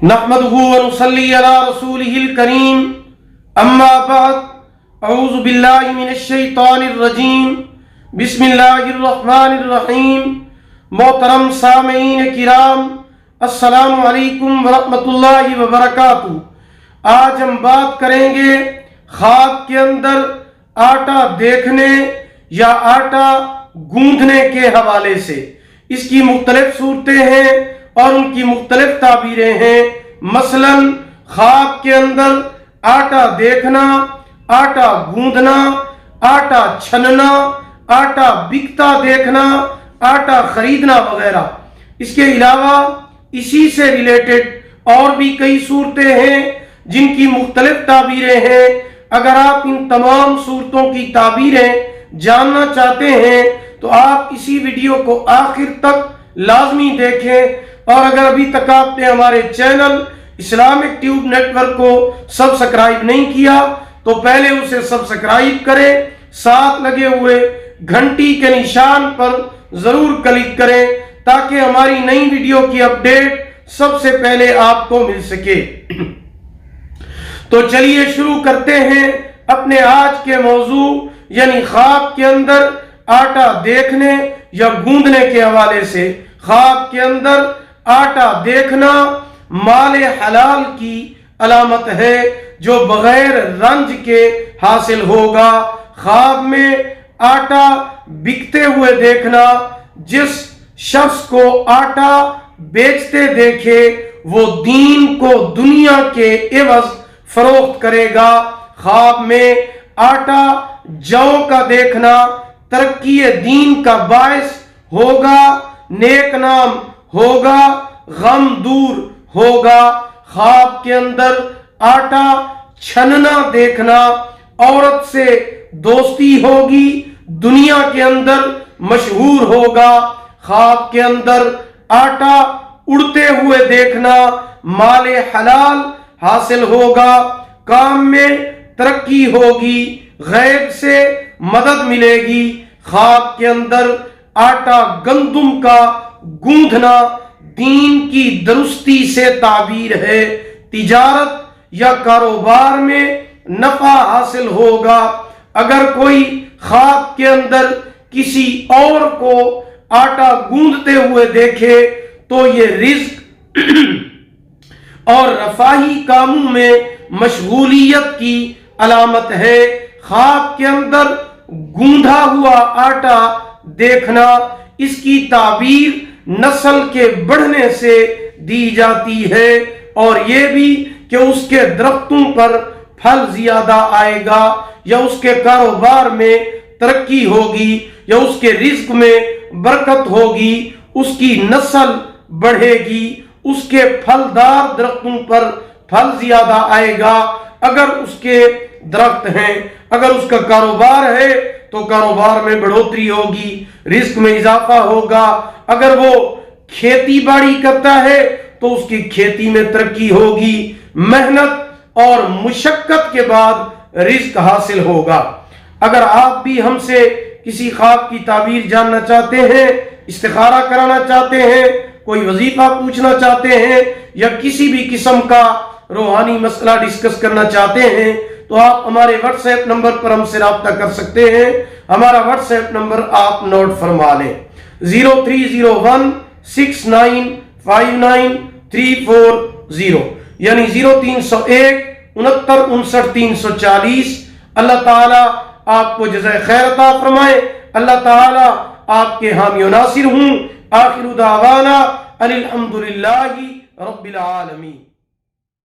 نحمده ونصلي على رسوله الكريم اما بعد اعوذ باللہ من الشیطان الرجیم بسم اللہ الرحمن الرحیم۔ محترم سامعین کرام، السلام علیکم ورحمۃ اللہ وبرکاتہ۔ آج ہم بات کریں گے خواب کے اندر آٹا دیکھنے یا آٹا گوندھنے کے حوالے سے۔ اس کی مختلف صورتیں ہیں اور ان کی مختلف تعبیریں ہیں۔ مثلا خواب کے اندر آٹا دیکھنا، آٹا گوندھنا، آٹا چھننا، آٹا بکتا دیکھنا، آٹا خریدنا وغیرہ۔ اس کے علاوہ اسی سے ریلیٹڈ اور بھی کئی صورتیں ہیں جن کی مختلف تعبیریں ہیں۔ اگر آپ ان تمام صورتوں کی تعبیریں جاننا چاہتے ہیں تو آپ اسی ویڈیو کو آخر تک لازمی دیکھیں، اور اگر ابھی تک آپ نے ہمارے channel Islamic tube network کو سبسکرائب نہیں کیا تو پہلے اسے سبسکرائب کریں، ساتھ لگے ہوئے گھنٹی کے نشان پر ضرور کلک کریں تاکہ ہماری نئی ویڈیو کی اپڈیٹ سب سے پہلے آپ کو مل سکے۔ تو چلیے شروع کرتے ہیں اپنے آج کے موضوع یعنی خواب کے اندر آٹا دیکھنے یا گوندھنے کے حوالے سے۔ خواب کے اندر آٹا دیکھنا مال حلال کی علامت ہے جو بغیر رنج کے حاصل ہوگا۔ خواب میں آٹا بکتے ہوئے دیکھنا، جس شخص کو آٹا بیچتے دیکھے وہ دین کو دنیا کے عوض فروخت کرے گا۔ خواب میں آٹا جو کا دیکھنا ترقی دین کا باعث ہوگا، نیک نام ہوگا، غم دور ہوگا۔ خواب کے اندر آٹا چھننا دیکھنا، عورت سے دوستی ہوگی، دنیا کے اندر مشہور ہوگا۔ خواب کے اندر آٹا اڑتے ہوئے دیکھنا، مال حلال حاصل ہوگا، کام میں ترقی ہوگی، غیب سے مدد ملے گی۔ خواب کے اندر آٹا گندم کا گوندھنا دین کی درستی سے تعبیر ہے، تجارت یا کاروبار میں نفع حاصل ہوگا۔ اگر کوئی خواب کے اندر کسی اور کو آٹا گوندھتے ہوئے دیکھے تو یہ رزق اور رفاہی کاموں میں مشغولیت کی علامت ہے۔ خواب کے اندر گوندھا ہوا آٹا دیکھنا، اس کی تعبیر نسل کے بڑھنے سے دی جاتی ہے، اور یہ بھی کہ اس کے درختوں پر پھل زیادہ آئے گا، یا اس کے کاروبار میں ترقی ہوگی، یا اس کے رزق میں برکت ہوگی، اس کی نسل بڑھے گی، اس کے پھلدار درختوں پر پھل زیادہ آئے گا۔ اگر اس کے درخت ہیں، اگر اس کا کاروبار ہے تو کاروبار میں بڑھوتری ہوگی، رزق میں اضافہ ہوگا۔ اگر وہ کھیتی باڑی کرتا ہے تو اس کی کھیتی میں ترقی ہوگی، محنت اور مشقت کے بعد رزق حاصل ہوگا۔ اگر آپ بھی ہم سے کسی خواب کی تعبیر جاننا چاہتے ہیں، استخارہ کرانا چاہتے ہیں، کوئی وظیفہ پوچھنا چاہتے ہیں، یا کسی بھی قسم کا روحانی مسئلہ ڈسکس کرنا چاہتے ہیں تو آپ ہمارے واٹس ایپ نمبر پر ہم سے رابطہ کر سکتے ہیں۔ ہمارا واٹس ایپ نمبر آپ نوٹ فرما لیں، 0301695940 یعنی 0301 69 59 340۔ اللہ تعالیٰ آپ کو جزائے خیر عطا فرمائے، اللہ تعالیٰ آپ کے حامی و ناصر ہوں۔ آخر دعوانا ان الحمدللہ رب العالمین۔